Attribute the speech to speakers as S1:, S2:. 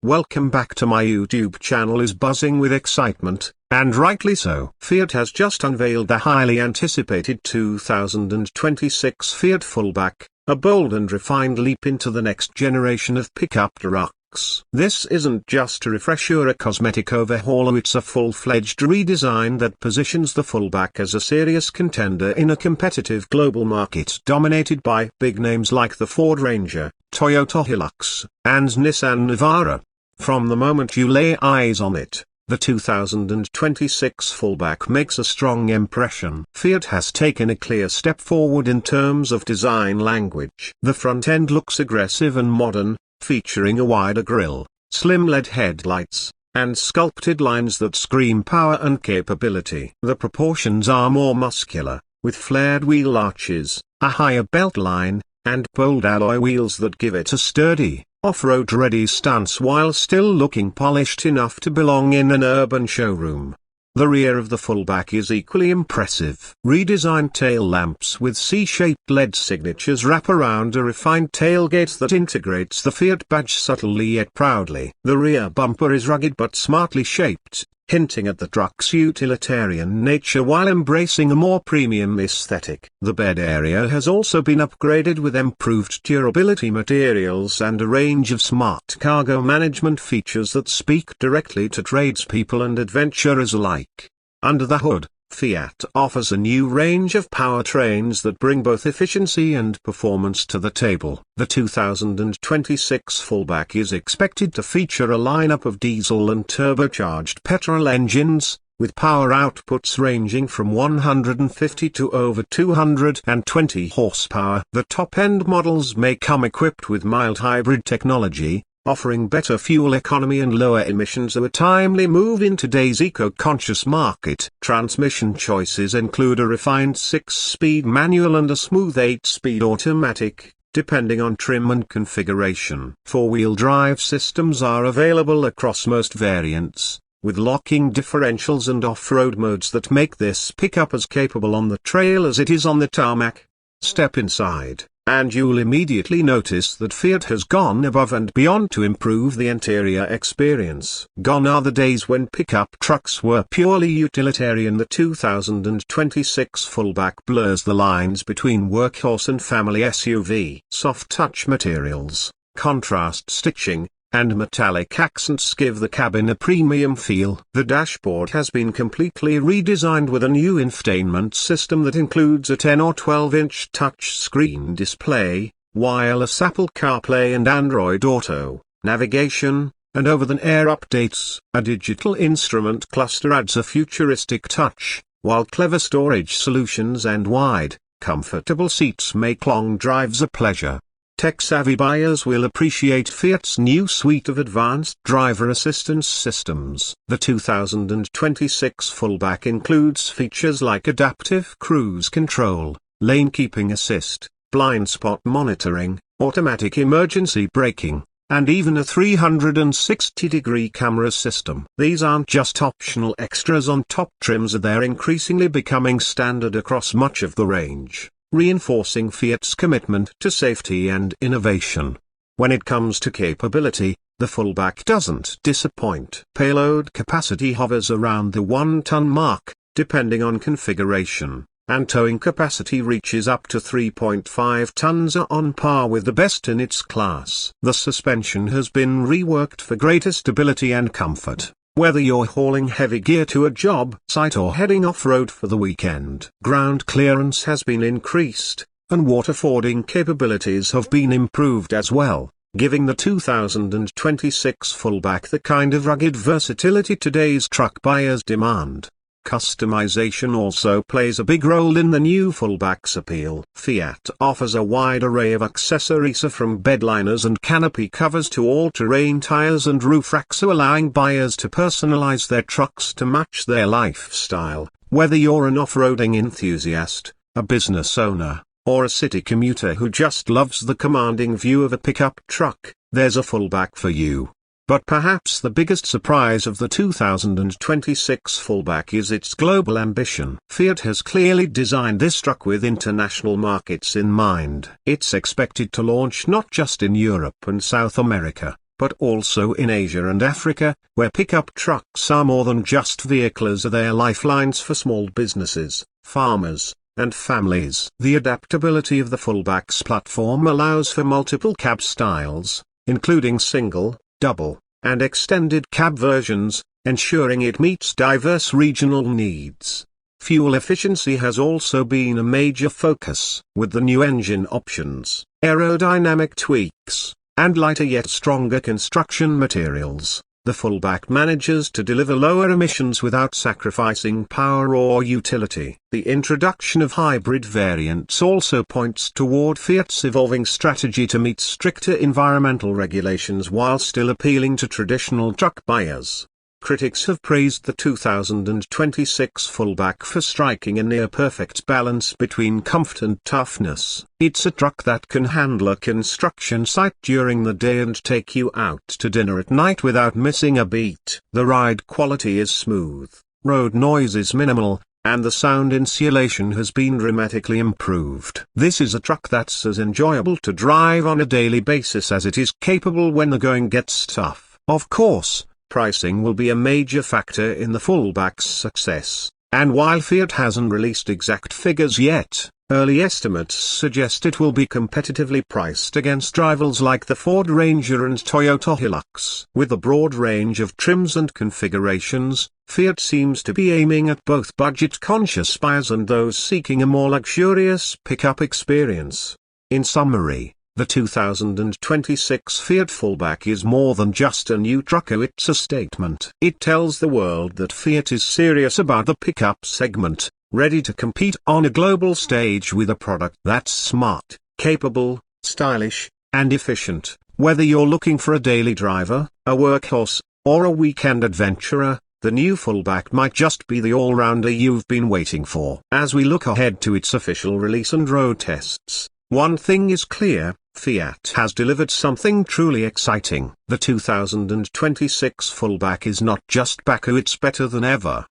S1: Welcome back to my YouTube channel is buzzing with excitement, and rightly so. Fiat has just unveiled the highly anticipated 2026 Fiat Fullback, a bold and refined leap into the next generation of pickup trucks. This isn't just a refresh or a cosmetic overhaul, it's a full-fledged redesign that positions the Fullback as a serious contender in a competitive global market dominated by big names like the Ford Ranger, Toyota Hilux, and Nissan Navara. From the moment you lay eyes on it, the 2026 Fullback makes a strong impression. Fiat has taken a clear step forward in terms of design language. The front end looks aggressive and modern, featuring a wider grille, slim LED headlights, and sculpted lines that scream power and capability. The proportions are more muscular, with flared wheel arches, a higher belt line, and bold alloy wheels that give it a sturdy, off-road ready stance while still looking polished enough to belong in an urban showroom. The rear of the Fullback is equally impressive. Redesigned tail lamps with C-shaped LED signatures wrap around a refined tailgate that integrates the Fiat badge subtly yet proudly. The rear bumper is rugged but smartly shaped, hinting at the truck's utilitarian nature while embracing a more premium aesthetic. The bed area has also been upgraded with improved durability materials and a range of smart cargo management features that speak directly to tradespeople and adventurers alike. Under the hood, Fiat offers a new range of powertrains that bring both efficiency and performance to the table. The 2026 Fullback is expected to feature a lineup of diesel and turbocharged petrol engines, with power outputs ranging from 150 to over 220 horsepower. The top-end models may come equipped with mild hybrid technology, offering better fuel economy and lower emissions, a timely move in today's eco-conscious market. Transmission choices include a refined 6-speed manual and a smooth 8-speed automatic, depending on trim and configuration. Four-wheel drive systems are available across most variants, with locking differentials and off-road modes that make this pickup as capable on the trail as it is on the tarmac. Step inside, and you'll immediately notice that Fiat has gone above and beyond to improve the interior experience. Gone are the days when pickup trucks were purely utilitarian. The 2026 Fullback blurs the lines between workhorse and family SUV. Soft touch materials, contrast stitching, and metallic accents give the cabin a premium feel. The dashboard has been completely redesigned with a new infotainment system that includes a 10 or 12-inch touchscreen display, wireless Apple CarPlay and Android Auto, navigation, and over-the-air updates. A digital instrument cluster adds a futuristic touch, while clever storage solutions and wide, comfortable seats make long drives a pleasure. Tech-savvy buyers will appreciate Fiat's new suite of advanced driver assistance systems. The 2026 Fullback includes features like adaptive cruise control, lane keeping assist, blind spot monitoring, automatic emergency braking, and even a 360-degree camera system. These aren't just optional extras on top trims, they're increasingly becoming standard across much of the range, reinforcing Fiat's commitment to safety and innovation. When it comes to capability, the Fullback doesn't disappoint. Payload capacity hovers around the 1-ton mark, depending on configuration, and towing capacity reaches up to 3.5 tons, on par with the best in its class. The suspension has been reworked for greater stability and comfort, whether you're hauling heavy gear to a job site or heading off-road for the weekend. Ground clearance has been increased, and water-fording capabilities have been improved as well, giving the 2026 Fullback the kind of rugged versatility today's truck buyers demand. Customization also plays a big role in the new Fullback's appeal. Fiat offers a wide array of accessories from bedliners and canopy covers to all-terrain tires and roof racks, allowing buyers to personalize their trucks to match their lifestyle. Whether you're an off-roading enthusiast, a business owner, or a city commuter who just loves the commanding view of a pickup truck, there's a Fullback for you. But perhaps the biggest surprise of the 2026 Fullback is its global ambition. Fiat has clearly designed this truck with international markets in mind. It's expected to launch not just in Europe and South America, but also in Asia and Africa, where pickup trucks are more than just vehicles, they are lifelines for small businesses, farmers, and families. The adaptability of the Fullback's platform allows for multiple cab styles, including single, double, and extended cab versions, ensuring it meets diverse regional needs. Fuel efficiency has also been a major focus, with the new engine options, aerodynamic tweaks, and lighter yet stronger construction materials. The Fullback manages to deliver lower emissions without sacrificing power or utility. The introduction of hybrid variants also points toward Fiat's evolving strategy to meet stricter environmental regulations while still appealing to traditional truck buyers. Critics have praised the 2026 Fullback for striking a near-perfect balance between comfort and toughness. It's a truck that can handle a construction site during the day and take you out to dinner at night without missing a beat. The ride quality is smooth, road noise is minimal, and the sound insulation has been dramatically improved. This is a truck that's as enjoyable to drive on a daily basis as it is capable when the going gets tough. Of course, pricing will be a major factor in the Fullback's success, and while Fiat hasn't released exact figures yet, early estimates suggest it will be competitively priced against rivals like the Ford Ranger and Toyota Hilux. With a broad range of trims and configurations, Fiat seems to be aiming at both budget-conscious buyers and those seeking a more luxurious pickup experience. In summary, the 2026 Fiat Fullback is more than just a new truck, it's a statement. It tells the world that Fiat is serious about the pickup segment, ready to compete on a global stage with a product that's smart, capable, stylish, and efficient. Whether you're looking for a daily driver, a workhorse, or a weekend adventurer, the new Fullback might just be the all-rounder you've been waiting for. As we look ahead to its official release and road tests, one thing is clear: Fiat has delivered something truly exciting. The 2026 Fullback is not just back, it's better than ever.